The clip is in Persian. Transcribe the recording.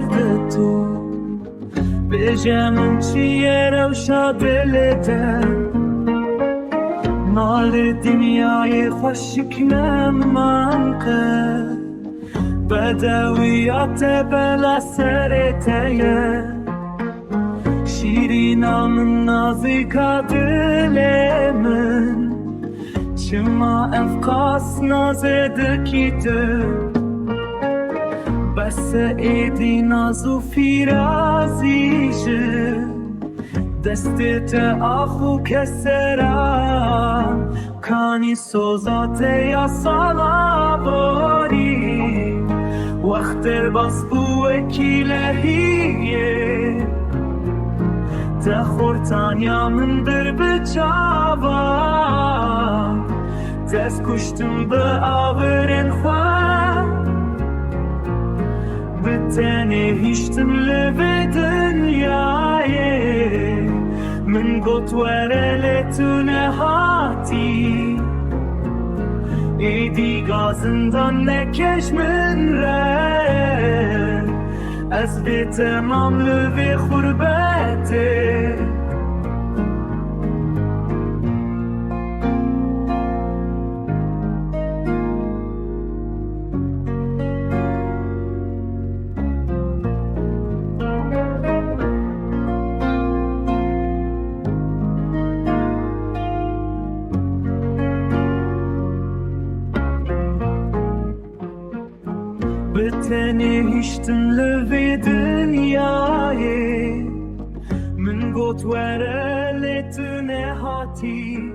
برد تو بجمن چیه روشا دلتم مال دنیای خوشکنم من که بدویات بلا سرته شیرینم نازیکا دل من چما افقاس نازده کیته بس ایدی نازو فیرازیشه دستت آخو کسرم کانی سوزات یا سالا باری وقت باز بوه کلهیه تخورتانیا من در بچابا دست کشتم به آورن خواه بتنه هیشتم لبه دنیایه من قلت ورلتو نهاتی ایدی گازندان نکش من ره از به تمام لبه خربته بتنه هیشتن لبه دنیایه من قلت ورلتو نهاتی